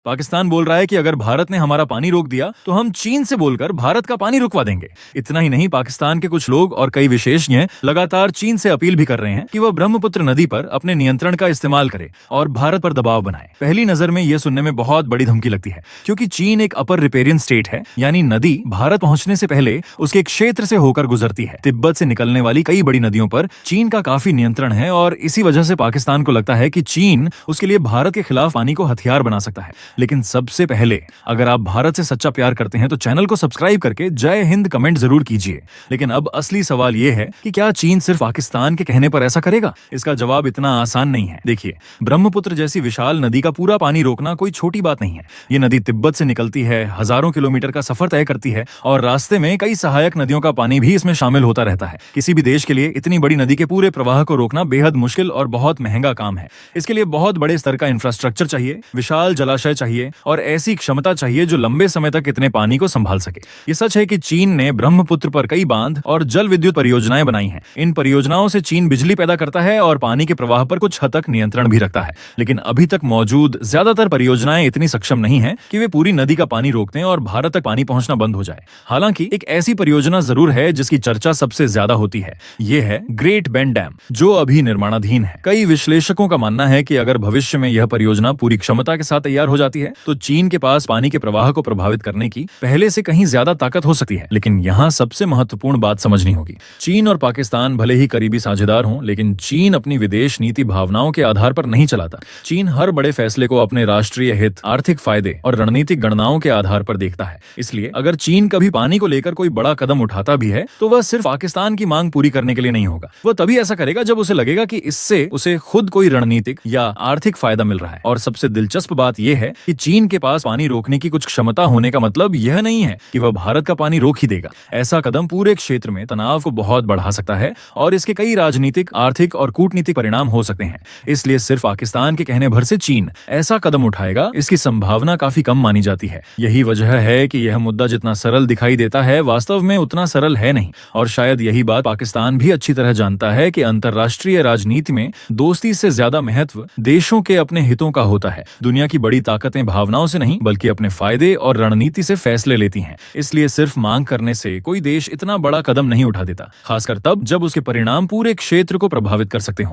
पाकिस्तान बोल रहा है कि अगर भारत ने हमारा पानी रोक दिया तो हम चीन से बोलकर भारत का पानी रुकवा देंगे। इतना ही नहीं, पाकिस्तान के कुछ लोग और कई विशेषज्ञ लगातार चीन से अपील भी कर रहे हैं कि वह ब्रह्मपुत्र नदी पर अपने नियंत्रण का इस्तेमाल करे और भारत पर दबाव बनाए। पहली नजर में यह सुनने में बहुत बड़ी धमकी लगती है, क्योंकि चीन एक अपर रिपेरियन स्टेट है, यानी नदी भारत पहुंचने से पहले उसके क्षेत्र से होकर गुजरती है। तिब्बत से निकलने वाली कई बड़ी नदियों पर चीन का काफी नियंत्रण है और इसी वजह से पाकिस्तान को लगता है कि चीन उसके लिए भारत के खिलाफ पानी को हथियार बना सकता है। लेकिन सबसे पहले, अगर आप भारत से सच्चा प्यार करते हैं तो चैनल को सब्सक्राइब करके जय हिंद कमेंट जरूर कीजिए। लेकिन अब असली सवाल यह है कि क्या चीन सिर्फ पाकिस्तान के कहने पर ऐसा करेगा? इसका जवाब इतना आसान नहीं है। देखिए, ब्रह्मपुत्र जैसी विशाल नदी का पूरा पानी रोकना कोई छोटी बात नहीं है। ये नदी तिब्बत से निकलती है, हजारों किलोमीटर का सफर तय करती है और रास्ते में कई सहायक नदियों का पानी भी इसमें शामिल होता रहता है। किसी भी देश के लिए इतनी बड़ी नदी के पूरे प्रवाह को रोकना बेहद मुश्किल और बहुत महंगा काम है। इसके लिए बहुत बड़े स्तर का इंफ्रास्ट्रक्चर चाहिए, विशाल जलाशय चाहिए और ऐसी क्षमता चाहिए जो लंबे समय तक इतने पानी को संभाल सके। ये सच है कि चीन ने ब्रह्मपुत्र पर कई बांध और जल विद्युत परियोजनाएं बनाई हैं। इन परियोजनाओं से चीन बिजली पैदा करता है और पानी के प्रवाह पर कुछ हद तक नियंत्रण भी रखता है। लेकिन अभी तक मौजूद ज्यादातर परियोजनाएं इतनी सक्षम नहीं है कि वे पूरी नदी का पानी रोक दें और भारत तक पानी पहुंचना बंद हो जाए। हालांकि एक ऐसी परियोजना जरूर है जिसकी चर्चा सबसे ज्यादा होती है। ये है ग्रेट बेंड डैम, जो अभी निर्माणाधीन है। कई विश्लेषकों का मानना है कि अगर भविष्य में यह परियोजना पूरी क्षमता के साथ तैयार हो जाती है तो चीन के पास पानी के प्रवाह को प्रभावित करने की पहले से कहीं ज्यादा ताकत हो सकती है। लेकिन यहाँ सबसे महत्वपूर्ण बात समझनी होगी, चीन और पाकिस्तान भले ही करीबी साझेदार हों, लेकिन चीन अपनी विदेश नीति भावनाओं के आधार पर नहीं चलाता। चीन हर बड़े फैसले को अपने राष्ट्रीय हित, आर्थिक फायदे और रणनीतिक गणनाओं के आधार पर देखता है। इसलिए अगर चीन कभी पानी को लेकर कोई बड़ा कदम उठाता भी है तो वह सिर्फ पाकिस्तान की मांग पूरी करने के लिए नहीं होगा। वह तभी ऐसा करेगा जब उसे लगेगा कि इससे उसे खुद कोई रणनीतिक या आर्थिक फायदा मिल रहा है। और सबसे दिलचस्प बात यह है कि चीन के पास पानी रोकने की कुछ क्षमता होने का मतलब यह नहीं है कि वह भारत का पानी रोक ही देगा। ऐसा कदम पूरे क्षेत्र में तनाव को बहुत बढ़ा सकता है और इसके कई राजनीतिक, आर्थिक और कूटनीतिक परिणाम हो सकते हैं। इसलिए सिर्फ पाकिस्तान के कहने भर से चीन ऐसा कदम उठाएगा, इसकी संभावना काफी कम मानी जाती है। यही वजह है कि यह मुद्दा जितना सरल दिखाई देता है, वास्तव में उतना सरल है नहीं। और शायद यही बात पाकिस्तान भी अच्छी तरह जानता है कि अंतर्राष्ट्रीय राजनीति में दोस्ती से ज्यादा महत्व देशों के अपने हितों का होता है। दुनिया की बड़ी ताकतें भावनाओं से नहीं बल्कि अपने फायदे और रणनीति से फैसले लेती हैं। इसलिए सिर्फ मांग करने से कोई देश इतना बड़ा कदम नहीं उठा देता, खासकर तब जब उसके परिणाम पूरे क्षेत्र को प्रभावित कर सकते हो।